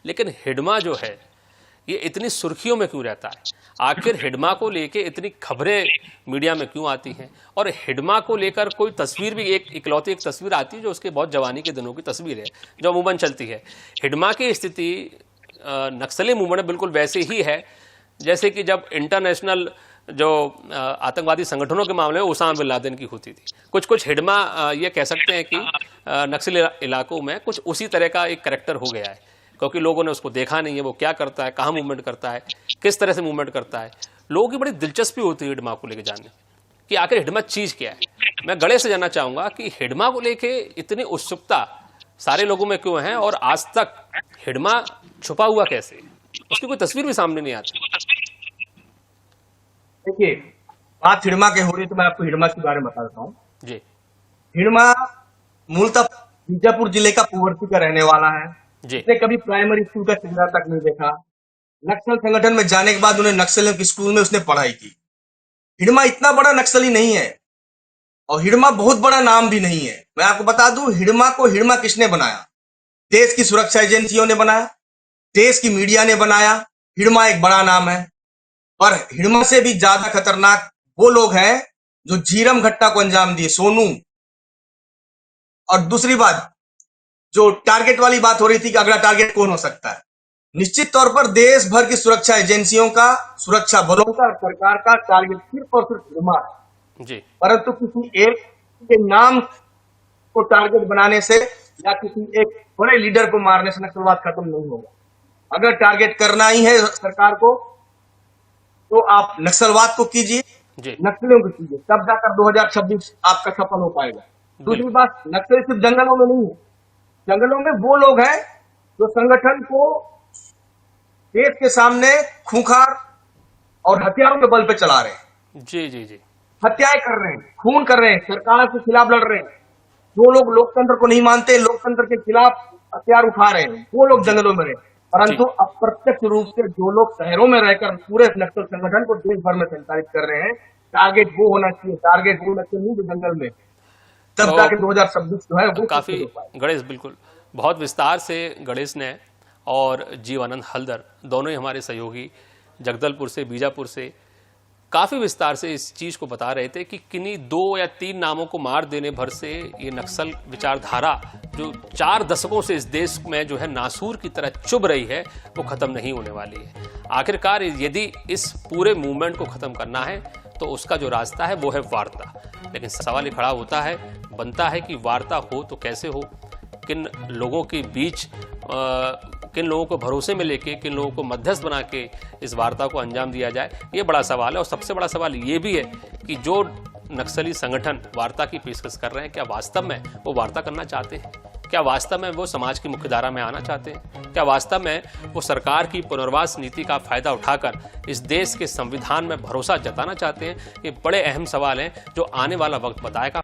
लेकिन हिडमा जो है ये इतनी सुर्खियों में क्यों रहता है? आखिर हिडमा को लेके इतनी खबरें मीडिया में क्यों आती हैं? और हिडमा को लेकर कोई तस्वीर भी इकलौती एक तस्वीर आती है जो उसके बहुत जवानी के दिनों की तस्वीर है, जो अमूमन चलती है। हिडमा की स्थिति नक्सली मूवमेंट में बिल्कुल वैसे ही है जैसे कि जब इंटरनेशनल जो आतंकवादी संगठनों के मामले में उसामा बिन लादेन की होती थी। कुछ हिडमा ये कह सकते हैं कि नक्सली इलाकों में कुछ उसी तरह का एक करैक्टर हो गया है, क्योंकि लोगों ने उसको देखा नहीं है, वो क्या करता है, कहाँ मूवमेंट करता है, किस तरह से मूवमेंट करता है। लोगों की बड़ी दिलचस्पी होती है हिडमा को लेकर जानने कि आखिर हिडमा चीज क्या है। मैं गणेश से जानना चाहूंगा कि हिडमा को लेके इतनी उत्सुकता सारे लोगों में क्यों है, और आज तक हिडमा छुपा हुआ कैसे, उसकी कोई तस्वीर भी सामने नहीं आती। देखिए, बात हिडमा के हो रही है तो मैं आपको हिडमा के बारे में बता देता हूँ जी। हिडमा मूलतः बीजापुर जिले का पुवर्ती का रहने वाला है। जिसने कभी प्राइमरी स्कूल का चेहरा तक नहीं देखा। नक्सल संगठन में जाने के बाद उन्हें नक्सल के स्कूल में उसने पढ़ाई की। हिडमा इतना बड़ा नक्सली नहीं है और हिडमा बहुत बड़ा नाम भी नहीं है। मैं आपको बता दूं, हिडमा को हिडमा किसने बनाया? देश की सुरक्षा एजेंसियों ने बनाया, देश की मीडिया ने बनाया। हिडमा एक बड़ा नाम है, और हिडमा से भी ज्यादा खतरनाक वो लोग हैं जो झीरम घटना को अंजाम दिए, सोनू। और दूसरी बात, जो टारगेट वाली बात हो रही थी कि अगला टारगेट कौन हो सकता है, निश्चित तौर पर देश भर की सुरक्षा एजेंसियों का, सुरक्षा बलों का, सरकार का टारगेट सिर्फ और सिर्फ हिडमा है जी। परंतु किसी एक के नाम को टारगेट बनाने से या किसी एक बड़े लीडर को मारने से नक्सलवाद खत्म नहीं होगा। अगर टारगेट करना ही है सरकार को तो आप नक्सलवाद को कीजिए, नक्सलियों को कीजिए, तब जाकर 2026 आपका सफल हो पाएगा। दूसरी बात, नक्सल सिर्फ जंगलों में नहीं है, जंगलों में वो लोग हैं जो संगठन को देश के सामने खूंखार और हथियारों के बल पे चला रहे हैं। जी जी जी, हत्याएं कर रहे हैं, खून कर रहे हैं, सरकार के खिलाफ लड़ रहे हैं। जो लोग लोकतंत्र को नहीं मानते, लोकतंत्र के खिलाफ हथियार उठा रहे हैं, वो लोग जंगलों में रहे। परंतु अप्रत्यक्ष रूप से जो लोग शहरों में रहकर पूरे नक्सल संगठन को देश भर में संचालित कर रहे हैं, टारगेट वो होना चाहिए, टारगेट वो नक्सल नहीं जो जंगल में, तब जाके 2026 जो है वो काफी। गणेश, बिल्कुल बहुत विस्तार से गणेश ने और जीवानंद हलदर दोनों ही हमारे सहयोगी जगदलपुर से, बीजापुर से काफी विस्तार से इस चीज को बता रहे थे कि किन्हीं 2 या 3 नामों को मार देने भर से ये नक्सल विचारधारा जो 4 दशकों से इस देश में जो है नासूर की तरह चुभ रही है, वो खत्म नहीं होने वाली है। आखिरकार यदि इस पूरे मूवमेंट को खत्म करना है तो उसका जो रास्ता है वो है वार्ता। लेकिन सवाल ये खड़ा होता है, बनता है कि वार्ता हो तो कैसे हो, किन लोगों के बीच किन लोगों को भरोसे में लेके, किन लोगों को मध्यस्थ बना के इस वार्ता को अंजाम दिया जाए, ये बड़ा सवाल है। और सबसे बड़ा सवाल ये भी है कि जो नक्सली संगठन वार्ता की पेशकश कर रहे हैं, क्या वास्तव में वो वार्ता करना चाहते हैं? क्या वास्तव में वो समाज की मुख्यधारा में आना चाहते हैं? क्या वास्तव में वो सरकार की पुनर्वास नीति का फायदा उठाकर इस देश के संविधान में भरोसा जताना चाहते हैं? ये बड़े अहम सवाल हैं जो आने वाला वक्त बताएगा।